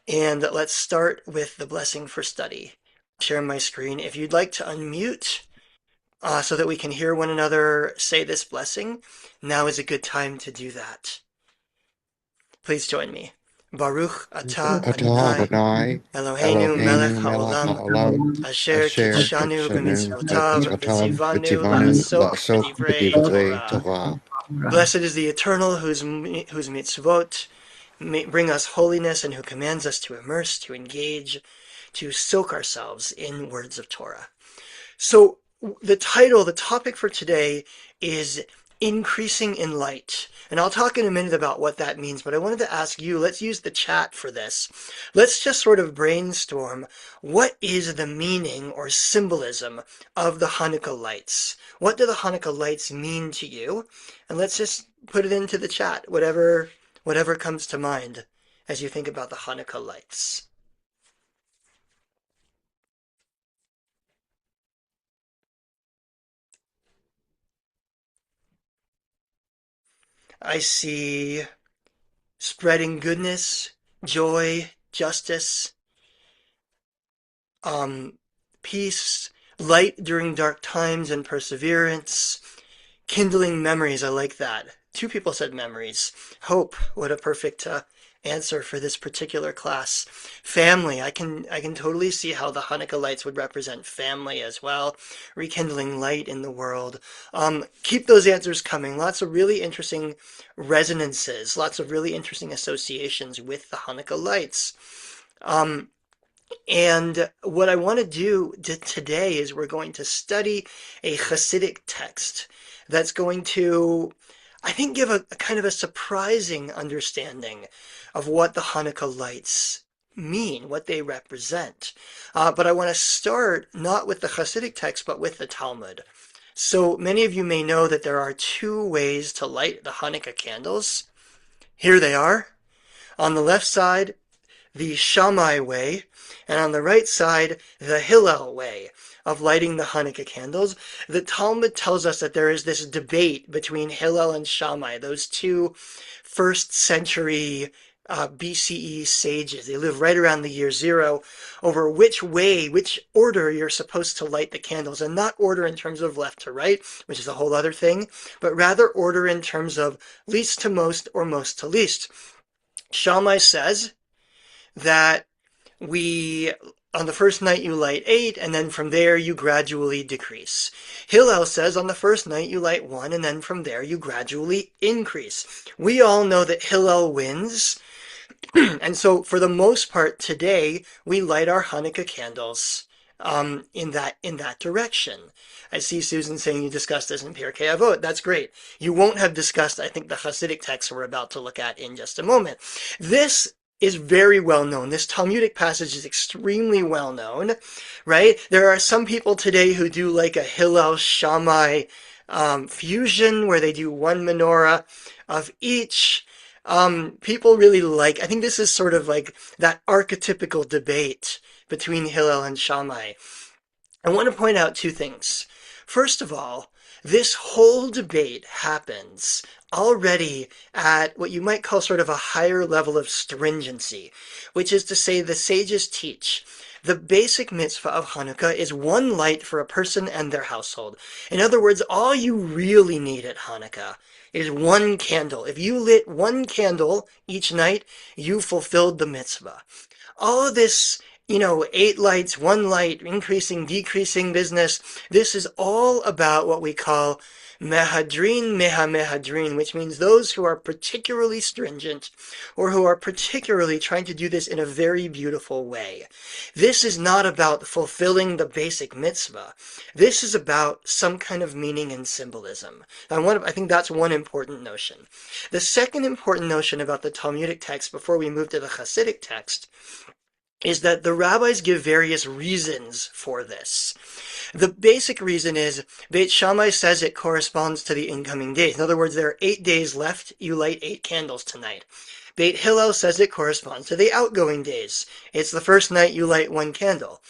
And let's start with the blessing for study. Share my screen. If you'd like to unmute so that we can hear one another say this blessing, now is a good time to do that. Please join me. Baruch atah Atah Adonai Adonai, Eloheinu melech Eloheinu melech haolam haolam, asher asher kiddushanu kitshanu b'mitzvotav b'mitzvotav v'tzivanu v'tzivanu la'asok la'asok b'divrei b'divrei Torah. Torah. Blessed is the Eternal whose mitzvot bring us holiness and who commands us to immerse, to engage, to soak ourselves in words of Torah. So the topic for today is increasing in light. And I'll talk in a minute about what that means, but I wanted to ask you, let's use the chat for this. Let's just sort of brainstorm, what is the meaning or symbolism of the Hanukkah lights? What do the Hanukkah lights mean to you? And let's just put it into the chat, whatever comes to mind as you think about the Hanukkah lights. I see spreading goodness, joy, justice, peace, light during dark times and perseverance, kindling memories. I like that. Two people said memories. Hope. What a perfect answer for this particular class. Family. I can totally see how the Hanukkah lights would represent family as well. Rekindling light in the world. Keep those answers coming. Lots of really interesting resonances. Lots of really interesting associations with the Hanukkah lights. And what I want to do today is we're going to study a Hasidic text that's going to, I think, give a kind of a surprising understanding of what the Hanukkah lights mean, what they represent. But I want to start not with the Hasidic text, but with the Talmud. So many of you may know that there are two ways to light the Hanukkah candles. Here they are. On the left side, the Shammai way, and on the right side, the Hillel way of lighting the Hanukkah candles. The Talmud tells us that there is this debate between Hillel and Shammai, those two first century BCE sages. They live right around the year 0 over which order you're supposed to light the candles, and not order in terms of left to right, which is a whole other thing, but rather order in terms of least to most or most to least. Shammai says that on the first night you light 8, and then from there you gradually decrease. Hillel says on the first night you light 1, and then from there you gradually increase. We all know that Hillel wins, and so for the most part today we light our Hanukkah candles in that direction. I see Susan saying you discussed this in Pirkei Avot. That's great. You won't have discussed, I think, the Hasidic text we're about to look at in just a moment. This is very well known. This Talmudic passage is extremely well known, right? There are some people today who do like a Hillel Shammai fusion where they do one menorah of each. People really I think this is sort of like that archetypical debate between Hillel and Shammai. I want to point out two things. First of all, this whole debate happens already at what you might call sort of a higher level of stringency, which is to say the sages teach the basic mitzvah of Hanukkah is one light for a person and their household. In other words, all you really need at Hanukkah is one candle. If you lit one candle each night, you fulfilled the mitzvah. All of this 8 lights, 1 light, increasing, decreasing business. This is all about what we call mehadrin meha-mehadrin, which means those who are particularly stringent or who are particularly trying to do this in a very beautiful way. This is not about fulfilling the basic mitzvah. This is about some kind of meaning and symbolism. I think that's one important notion. The second important notion about the Talmudic text before we move to the Hasidic text is that the rabbis give various reasons for this. The basic reason is Beit Shammai says it corresponds to the incoming days. In other words, there are 8 days left. You light 8 candles tonight. Beit Hillel says it corresponds to the outgoing days. It's the first night you light 1 candle.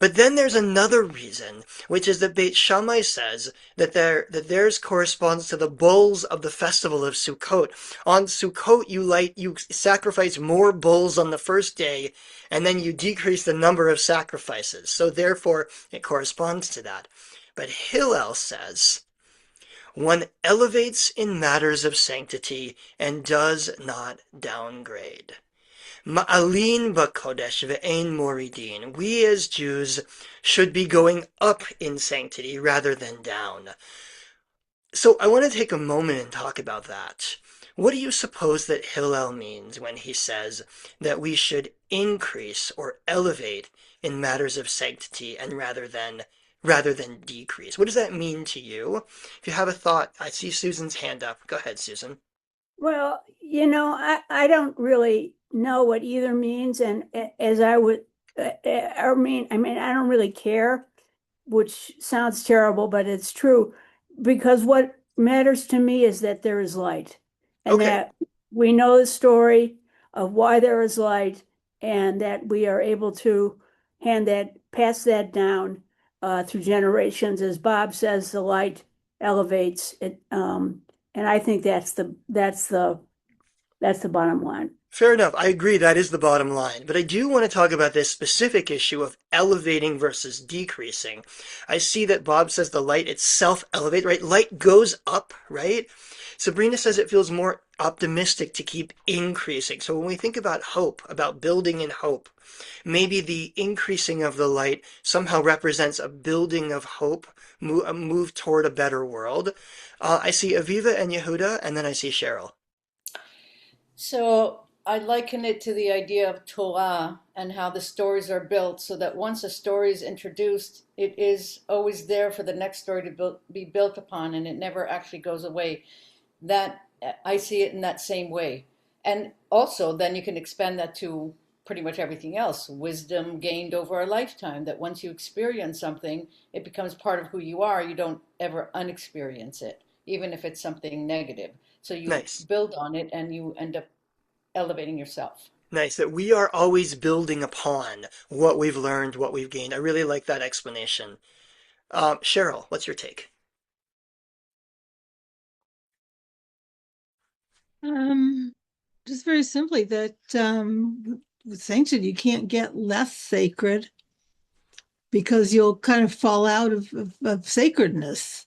But then there's another reason, which is that Beit Shammai says that theirs corresponds to the bulls of the festival of Sukkot. On Sukkot, you sacrifice more bulls on the first day, and then you decrease the number of sacrifices. So therefore, it corresponds to that. But Hillel says one elevates in matters of sanctity and does not downgrade. Ma'alin b'kodesh ve'ein moridin. We as Jews should be going up in sanctity rather than down. So I want to take a moment and talk about that. What do you suppose that Hillel means when he says that we should increase or elevate in matters of sanctity and rather than decrease? What does that mean to you? If you have a thought, I see Susan's hand up. Go ahead, Susan. Well, I don't really know what either means, and as I would, I mean, I don't really care, which sounds terrible, but it's true, because what matters to me is that there is light, and Okay, that we know the story of why there is light, and that we are able to pass that down through generations. As Bob says, the light elevates it. And I think that's the bottom line. fair enough. I agree that is the bottom line. But I do want to talk about this specific issue of elevating versus decreasing. I see that Bob says the light itself elevates, right? Light goes up, right? Sabrina says it feels more optimistic to keep increasing. So when we think about hope, about building in hope, maybe the increasing of the light somehow represents a building of hope, a move toward a better world. I see Aviva and Yehuda, and then I see Cheryl. So I liken it to the idea of Torah and how the stories are built so that once a story is introduced, it is always there for the next story to be built upon and it never actually goes away. That I see it in that same way. And also then you can expand that to pretty much everything else. Wisdom gained over a lifetime, that once you experience something, it becomes part of who you are. You don't ever unexperience it, even if it's something negative. So you Nice. build on it and you end up elevating yourself. Nice. That we are always building upon what we've learned, what we've gained. I really like that explanation. Cheryl, what's your take? Um, just very simply that with sanctity, you can't get less sacred because you'll kind of fall out of sacredness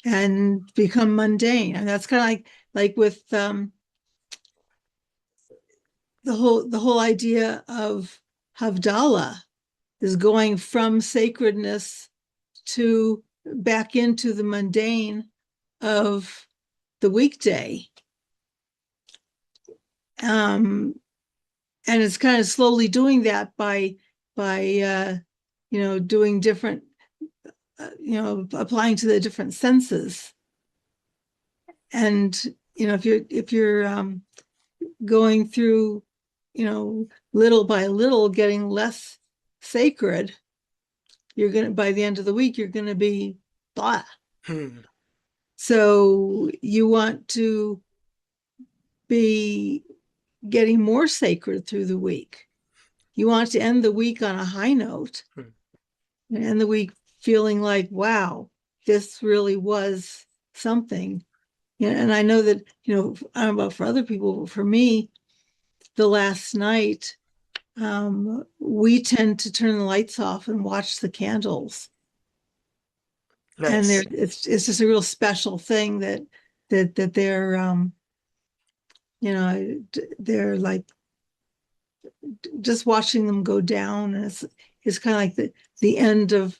and become mundane. And that's kind of like with the whole idea of Havdalah is going from sacredness to back into the mundane of the weekday. And it's kind of slowly doing that by doing different applying to the different senses. And if you're going through little by little getting less sacred, you're gonna by the end of the week you're gonna be blah. Hmm. So you want to be getting more sacred through the week. You want to end the week on a high note Hmm. and end the week feeling like, wow, this really was something. And I know that, I don't know about for other people, but for me, the last night, we tend to turn the lights off and watch the candles. And Nice. it's just a real special thing that they're like just watching them go down, and it's kind of like the end of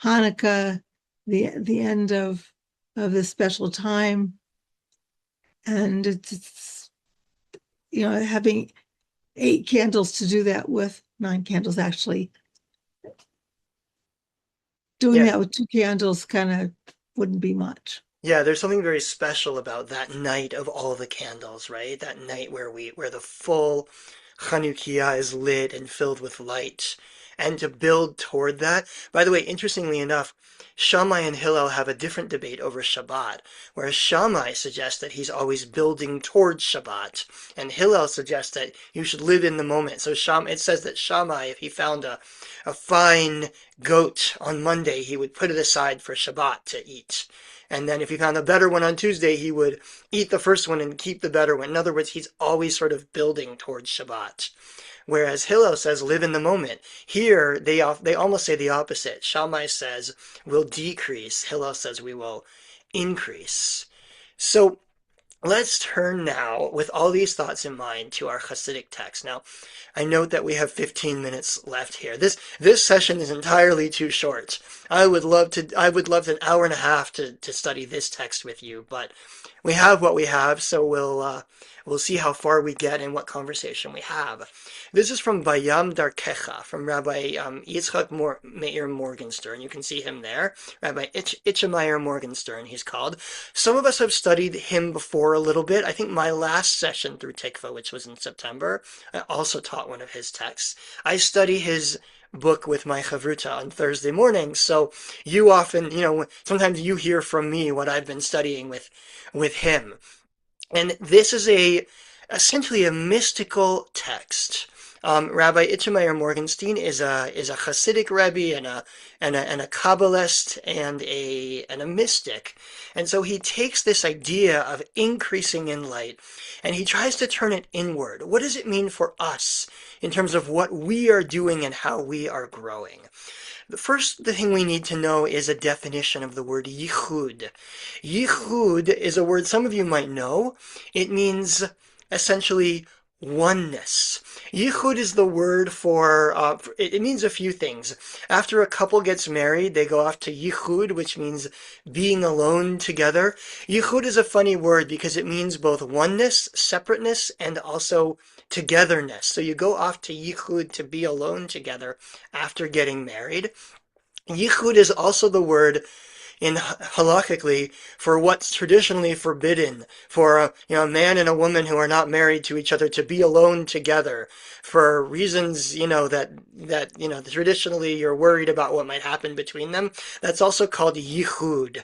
Hanukkah, the end of this special time, and it's having 8 candles to do that with, 9 candles actually. Doing Yeah. that with 2 candles kind of wouldn't be much. Yeah, there's something very special about that night of all the candles, right? That night where the full Chanukah is lit and filled with light. and to build toward that. By the way, interestingly enough, Shammai and Hillel have a different debate over Shabbat, whereas Shammai suggests that he's always building towards Shabbat, and Hillel suggests that you should live in the moment. So it says that Shammai, if he found a fine goat on Monday, he would put it aside for Shabbat to eat. And then if he found a better one on Tuesday, he would eat the first one and keep the better one. In other words, he's always sort of building towards Shabbat. Whereas Hillel says, live in the moment. Here, they almost say the opposite. Shammai says, we'll decrease. Hillel says, we will increase. So let's turn now, with all these thoughts in mind, to our Hasidic text. Now, I note that we have 15 minutes left here. This session is entirely too short. I would love an hour and a half to study this text with you, but we have what we have, so we'll see how far we get and what conversation we have. This is from Vayam Darkecha, from Rabbi Yitzchak Meir Morgenstern. You can see him there. Rabbi Itchemeyer Morgenstern, he's called. Some of us have studied him before a little bit. I think my last session through Tikvah, which was in September, I also taught one of his texts. I study his book with my chavruta on Thursday mornings, so you often, sometimes you hear from me what I've been studying with him. And this is essentially a mystical text. Rabbi Itchemeyer Morgenstern is a Hasidic Rebbe and a Kabbalist and a mystic. And so he takes this idea of increasing in light and he tries to turn it inward. What does it mean for us in terms of what we are doing and how we are growing? The thing we need to know is a definition of the word yichud. Yichud is a word some of you might know. It means essentially oneness. Yichud is the word for, it means a few things. After a couple gets married, they go off to yichud, which means being alone together. Yichud is a funny word because it means both oneness, separateness, and also togetherness. So you go off to yichud to be alone together after getting married. Yichud is also the word in halakhically for what's traditionally forbidden for a man and a woman who are not married to each other to be alone together for reasons that traditionally you're worried about what might happen between them. That's also called yichud.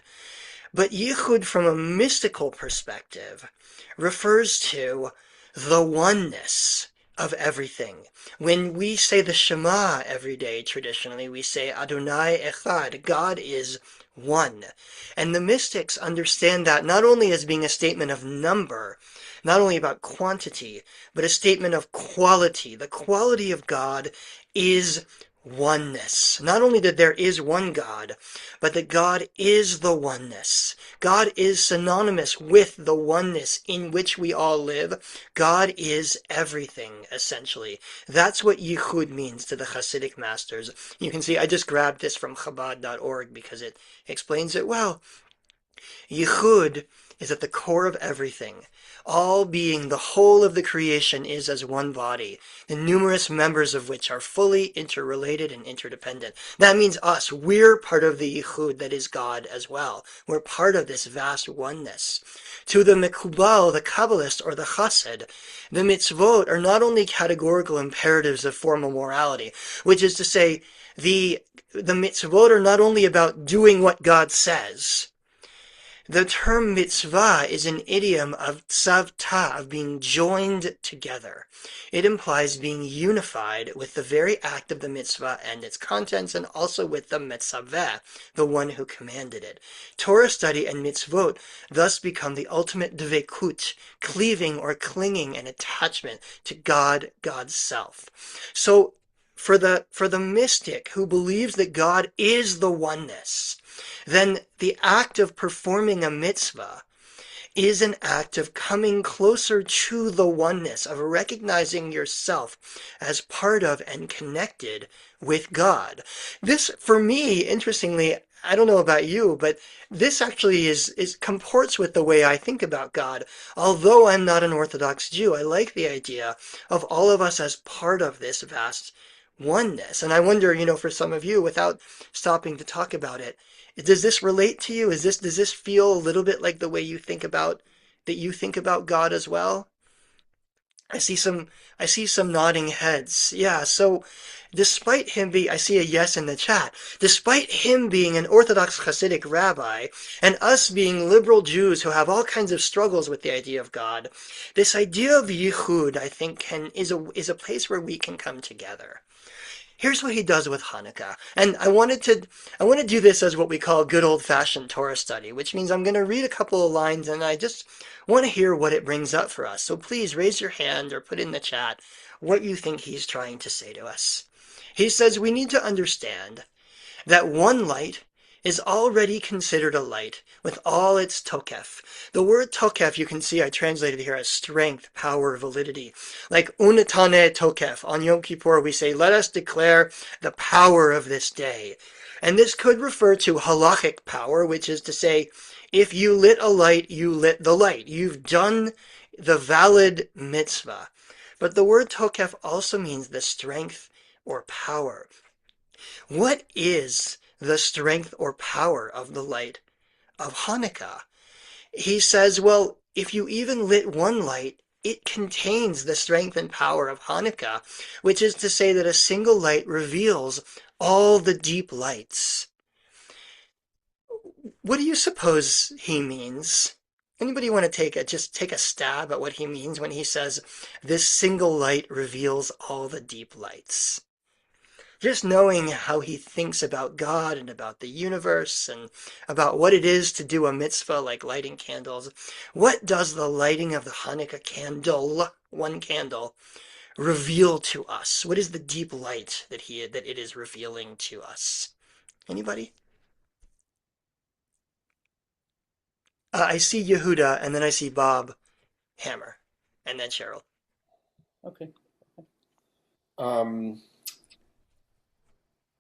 But yichud from a mystical perspective refers to the oneness of everything. When we say the Shema every day, traditionally, we say Adonai Echad, God is one. And the mystics understand that not only as being a statement of number, not only about quantity, but a statement of quality. The quality of God is oneness. Not only that there is one God, but that God is the oneness. God is synonymous with the oneness in which we all live. God is everything, essentially. That's what yichud means to the Hasidic masters. You can see I just grabbed this from Chabad.org because it explains it well. Yichud is at the core of everything. All being, the whole of the creation is as one body, the numerous members of which are fully interrelated and interdependent. That means us. We're part of the Yichud that is God as well. We're part of this vast oneness. To the Mekubal, the Kabbalist, or the Chassid, the mitzvot are not only categorical imperatives of formal morality, which is to say, the mitzvot are not only about doing what God says. The term mitzvah is an idiom of tzavta, of being joined together. It implies being unified with the very act of the mitzvah and its contents, and also with the metzaveh, the one who commanded it. Torah study and mitzvot thus become the ultimate dvekut, cleaving or clinging and attachment to God, God's self. So, for the mystic who believes that God is the oneness, then the act of performing a mitzvah is an act of coming closer to the oneness, of recognizing yourself as part of and connected with God. This, for me, interestingly, I don't know about you, but this actually comports with the way I think about God. Although I'm not an Orthodox Jew, I like the idea of all of us as part of this vast oneness. And I wonder, for some of you, without stopping to talk about it, does this relate to you? Does this feel a little bit like the way you think about God as well? I see some nodding heads. Yeah, so despite him being, I see a yes in the chat. Despite him being an Orthodox Hasidic rabbi and us being liberal Jews who have all kinds of struggles with the idea of God, this idea of yichud, I think, is a place where we can come together. Here's what he does with Hanukkah. And I want to do this as what we call good old-fashioned Torah study, which means I'm going to read a couple of lines and I just want to hear what it brings up for us. So please raise your hand or put in the chat what you think he's trying to say to us. He says we need to understand that one light is already considered a light with all its tokef. The word tokef, you can see I translated here as strength, power, validity. Like unatane tokef. On Yom Kippur we say, let us declare the power of this day. And this could refer to halachic power, which is to say, if you lit a light, you lit the light. You've done the valid mitzvah. But the word tokef also means the strength or power. What is the strength or power of the light of Hanukkah? He says, well, if you even lit one light, it contains the strength and power of Hanukkah, which is to say that a single light reveals all the deep lights. What do you suppose he means? Anybody want to just take a stab at what he means when he says this single light reveals all the deep lights? Just knowing how he thinks about God and about the universe and about what it is to do a mitzvah like lighting candles. What does the lighting of the Hanukkah candle, one candle, reveal to us? What is the deep light that it is revealing to us? Anybody? I see Yehuda, and then I see Bob Hammer, and then Cheryl. Okay.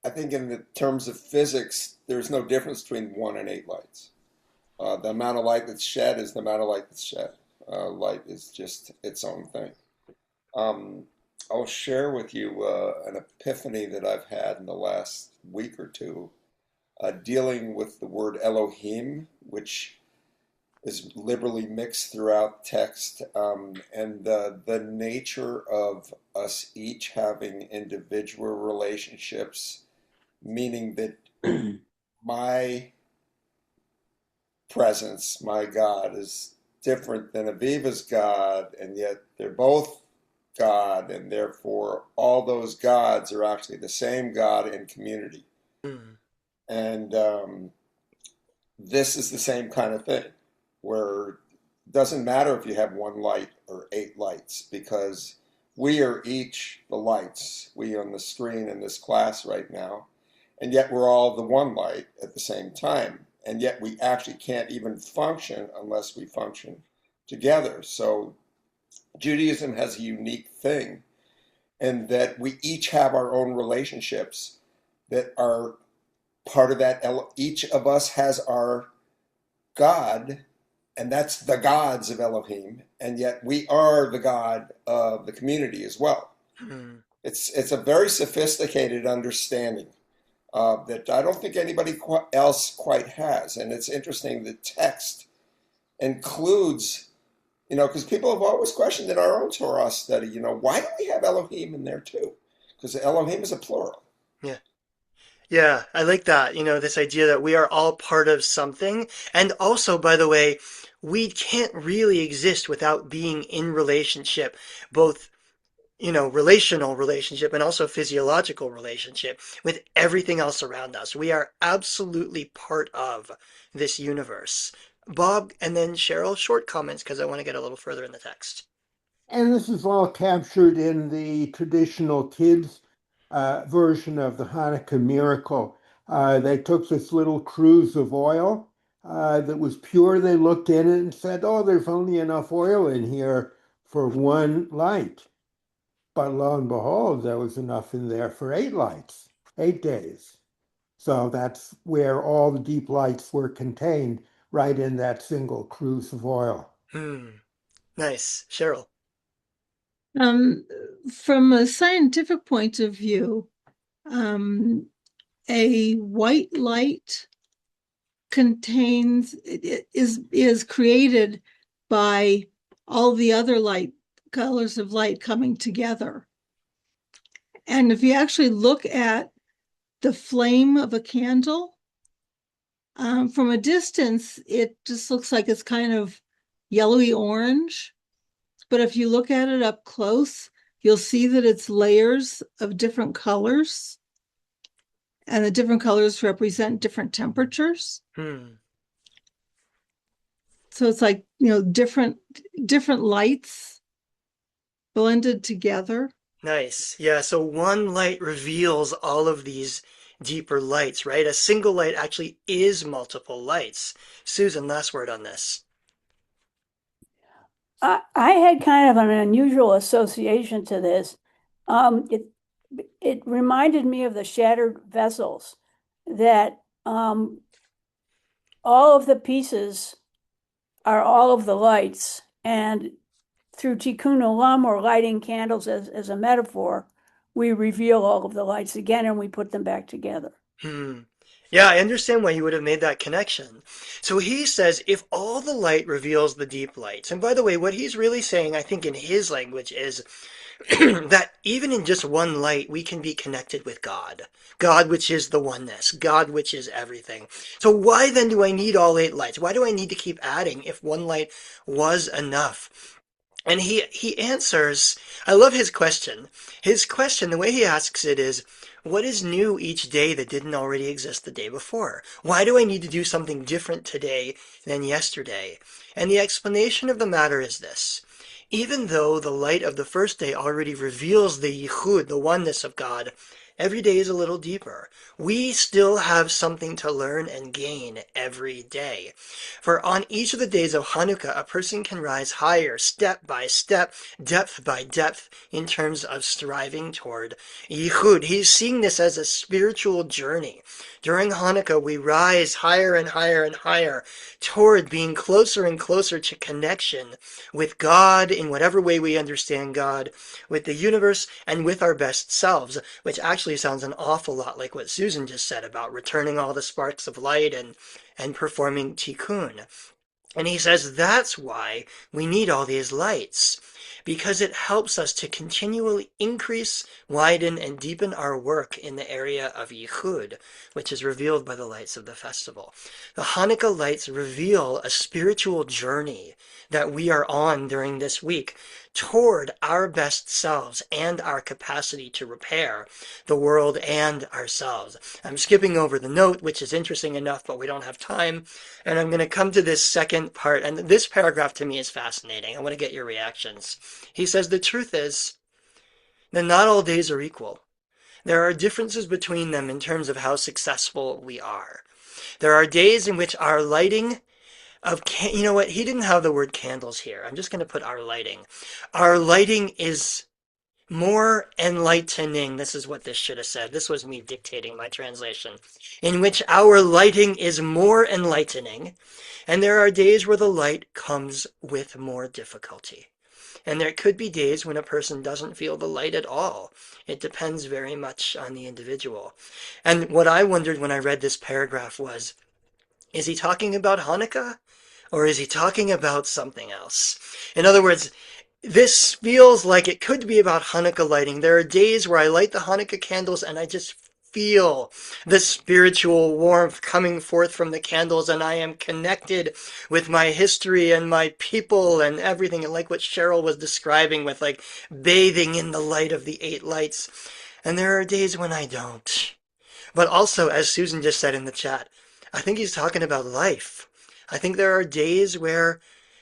I think in the terms of physics, there's no difference between 1 and 8 lights. The amount of light that's shed is the amount of light that's shed. Light is just its own thing. I'll share with you an epiphany that I've had in the last week or two, dealing with the word Elohim, which is liberally mixed throughout text, and the nature of us each having individual relationships, meaning that my presence, my God, is different than Aviva's God, and yet they're both God, and therefore all those gods are actually the same God in community. Mm. And this is the same kind of thing, where it doesn't matter if you have 1 light or 8 lights, because we are each the lights, we on the screen in this class right now, and yet we're all the one light at the same time, and yet we actually can't even function unless we function together. So Judaism has a unique thing in that we each have our own relationships that are part of that. Each of us has our God, and that's the gods of Elohim, and yet we are the God of the community as well. Mm. It's a very sophisticated understanding that I don't think anybody else quite has. And it's interesting that text includes, because people have always questioned in our own Torah study, why do we have Elohim in there too? Because Elohim is a plural. Yeah. Yeah, I like that. This idea that we are all part of something. And also, by the way, we can't really exist without being in relationship, both, relational relationship and also physiological relationship with everything else around us. We are absolutely part of this universe. Bob and then Cheryl, short comments because I want to get a little further in the text. And this is all captured in the traditional kids' version of the Hanukkah miracle. They took this little cruse of oil that was pure. They looked in it and said, oh, there's only enough oil in here for 1 light. But lo and behold, there was enough in there for 8 lights, 8 days. So that's where all the deep lights were contained, right in that single cruse of oil. Nice. Cheryl. From a scientific point of view, a white light is created by all the other light colors of light coming together. And if you actually look at the flame of a candle, from a distance, it just looks like it's kind of yellowy orange. But if you look at it up close, you'll see that it's layers of different colors. And the different colors represent different temperatures. So it's like, different lights blended together. Nice. Yeah, so one light reveals all of these deeper lights, right? A single light actually is multiple lights. Susan, last word on this. I had kind of an unusual association to this. It reminded me of the shattered vessels, that all of the pieces are all of the lights, and through Tikkun Olam, or lighting candles as a metaphor, we reveal all of the lights again and we put them back together. Yeah, I understand why you would have made that connection. So he says, if all the light reveals the deep lights, and by the way, what he's really saying, I think in his language, is that even in just one light, we can be connected with God. God, which is the oneness. God, which is everything. So why then do I need all 8 lights? Why do I need to keep adding if one light was enough? And he answers, I love his question. His question, the way he asks it is, what is new each day that didn't already exist the day before? Why do I need to do something different today than yesterday? And the explanation of the matter is this. Even though the light of the first day already reveals the yichud, the oneness of God, every day is a little deeper. We still have something to learn and gain every day. For on each of the days of Chanukah, a person can rise higher, step by step, depth by depth, in terms of striving toward yichud. He's seeing this as a spiritual journey. During Hanukkah, we rise higher and higher and higher toward being closer and closer to connection with God in whatever way we understand God, with the universe, and with our best selves, which actually sounds an awful lot like what Susan just said about returning all the sparks of light and performing tikkun. And he says that's why we need all these lights, because it helps us to continually increase, widen, and deepen our work in the area of yichud, which is revealed by the lights of the festival. The Hanukkah lights reveal a spiritual journey that we are on during this week toward our best selves and our capacity to repair the world and ourselves. I'm skipping over the note, which is interesting enough, but we don't have time. And I'm going to come to this second part. And this paragraph to me is fascinating. I want to get your reactions. He says, the truth is that not all days are equal. There are differences between them in terms of how successful we are. There are days in which our lighting of, you know what, he didn't have the word candles here. I'm just going to put our lighting. Our lighting is more enlightening. This is what this should have said. This was me dictating my translation. In which our lighting is more enlightening, and there are days where the light comes with more difficulty. And there could be days when a person doesn't feel the light at all. It depends very much on the individual. And what I wondered when I read this paragraph was, is he talking about Hanukkah? Or is he talking about something else? In other words, this feels like it could be about Hanukkah lighting. There are days where I light the Hanukkah candles and I just feel the spiritual warmth coming forth from the candles, and I am connected with my history and my people and everything, and like what Cheryl was describing with like bathing in the light of the 8 lights. And there are days when I don't. But also, as Susan just said in the chat, I think he's talking about life. I think there are days where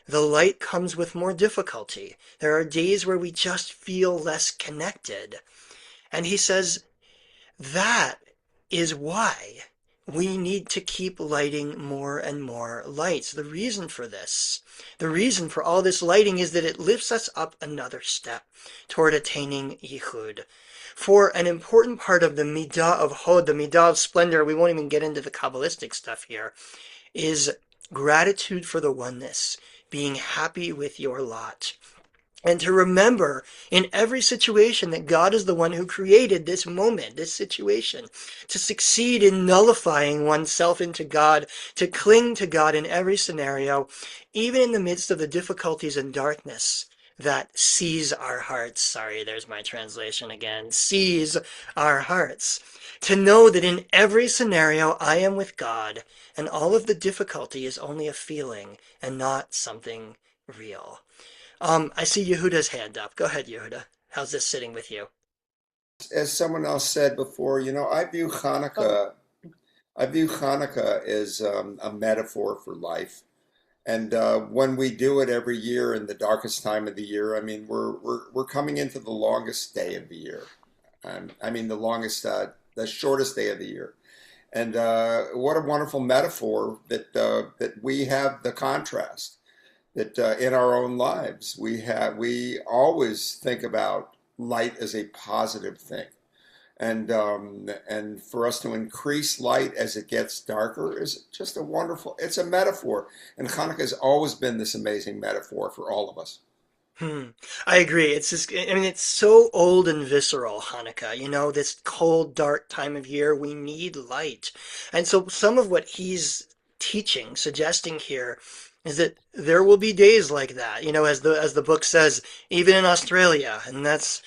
the light comes with more difficulty. There are days where we just feel less connected. And he says that is why we need to keep lighting more and more lights. The reason for this, the reason for all this lighting is that it lifts us up another step toward attaining yichud. For an important part of the midah of hod, the midah of splendor, we won't even get into the Kabbalistic stuff here, is gratitude for the oneness, being happy with your lot. And to remember in every situation that God is the one who created this moment, this situation, to succeed in nullifying oneself into God, to cling to God in every scenario, even in the midst of the difficulties and darkness that sees our hearts. Sorry, there's my translation again. Sees our hearts. To know that in every scenario I am with God, and all of the difficulty is only a feeling and not something real. I see Yehuda's hand up. Go ahead, Yehuda. How's this sitting with you? As someone else said before, I view Hanukkah as a metaphor for life. And when we do it every year in the darkest time of the year, I mean, we're coming into the longest day of the year. I mean, the shortest day of the year. And what a wonderful metaphor that we have the contrast that in our own lives we always think about light as a positive thing, and for us to increase light as it gets darker is just a wonderful. It's a metaphor, and Hanukkah has always been this amazing metaphor for all of us. Hmm. I agree. It's just, I mean, it's so old and visceral, Hanukkah. You know, this cold, dark time of year, we need light. And so some of what he's teaching, suggesting here, is that there will be days like that, you know, as the book says, even in Australia. And that's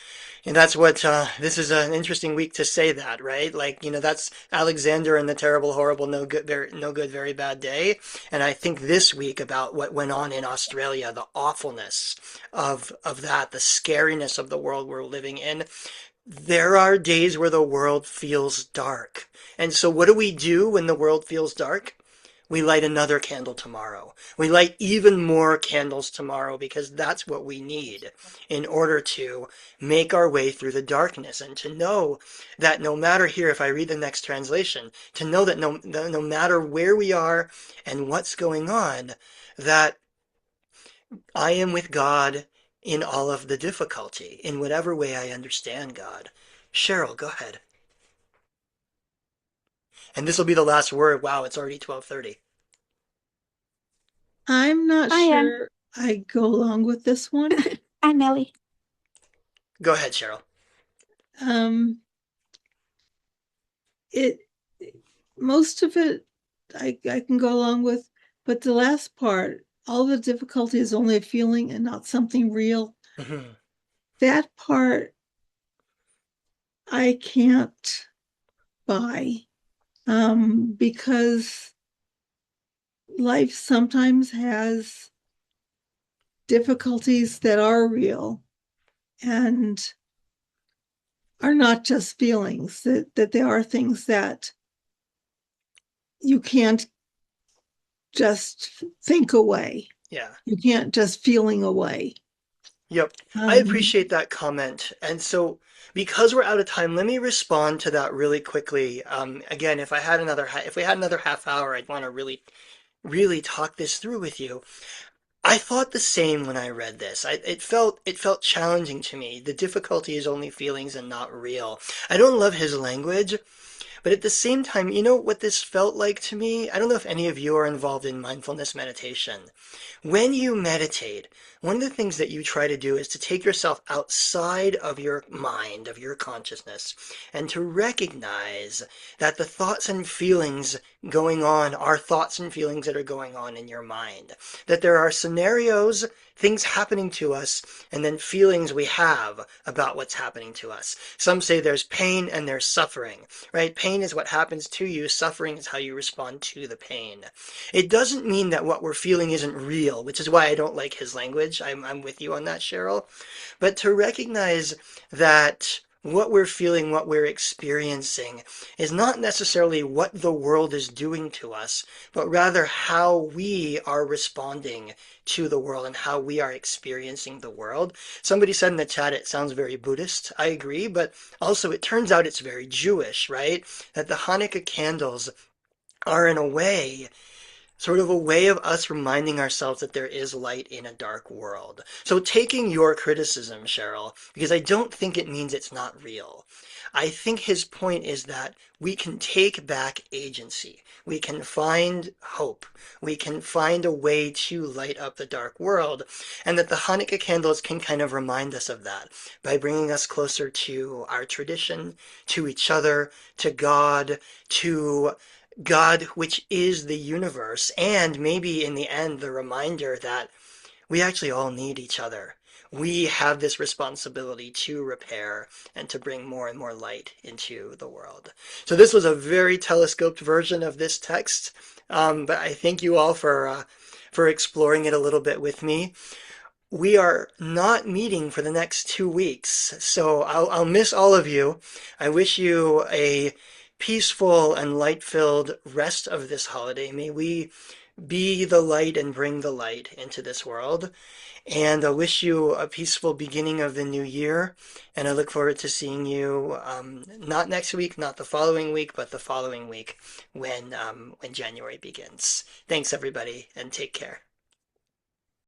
what this is an interesting week to say that, right? Like, you know, that's Alexander and the terrible, horrible, no good, very bad day. And I think this week about what went on in Australia, the awfulness of that, the scariness of the world we're living in. There are days where the world feels dark. And so what do we do when the world feels dark? We light another candle tomorrow. We light even more candles tomorrow because that's what we need in order to make our way through the darkness, and to know that no matter here, if I read the next translation, to know that no matter where we are and what's going on, that I am with God in all of the difficulty, in whatever way I understand God. Cheryl, go ahead. And this will be the last word. Wow, it's already 12:30. I'm not I am. sure I go along with this one. I'm Ellie. Go ahead, Cheryl. Um, it most of it I can go along with, but the last part, all the difficulty is only a feeling and not something real. Mhm. That part I can't buy, because life sometimes has difficulties that are real and are not just feelings, that there are things that you can't just think away. Yeah. You can't just feeling away. Yep. I appreciate that comment. And so, because we're out of time, let me respond to that really quickly. Again, if we had another half hour, I'd want to really, really talk this through with you. I thought the same when I read this. It felt challenging to me. The difficulty is only feelings and not real. I don't love his language, but at the same time, you know what this felt like to me? I don't know if any of you are involved in mindfulness meditation. When you meditate, one of the things that you try to do is to take yourself outside of your mind, of your consciousness, and to recognize that the thoughts and feelings going on are thoughts and feelings that are going on in your mind. That there are scenarios, things happening to us, and then feelings we have about what's happening to us. Some say there's pain and there's suffering, right? Pain is what happens to you, suffering is how you respond to the pain. It doesn't mean that what we're feeling isn't real, which is why I don't like his language. I'm with you on that, Cheryl. But to recognize that what we're feeling, what we're experiencing, is not necessarily what the world is doing to us, but rather how we are responding to the world and how we are experiencing the world. Somebody said in the chat it sounds very Buddhist. I agree, but also it turns out it's very Jewish, right? That the Hanukkah candles are in a way sort of a way of us reminding ourselves that there is light in a dark world. So taking your criticism, Cheryl, because I don't think it means it's not real. I think his point is that we can take back agency. We can find hope. We can find a way to light up the dark world. And that the Hanukkah candles can kind of remind us of that by bringing us closer to our tradition, to each other, to God, which is the universe, and maybe in the end, the reminder that we actually all need each other. we have this responsibility to repair and to bring more and more light into the world. So this was a very telescoped version of this text, but I thank you all for exploring it a little bit with me. We are not meeting for the next 2 weeks, so I'll miss all of you. I wish you a peaceful and light-filled rest of this holiday. May we be the light and bring the light into this world. And I wish you a peaceful beginning of the new year. And I look forward to seeing you not next week, not the following week, but the following week when January begins. Thanks, everybody, and take care.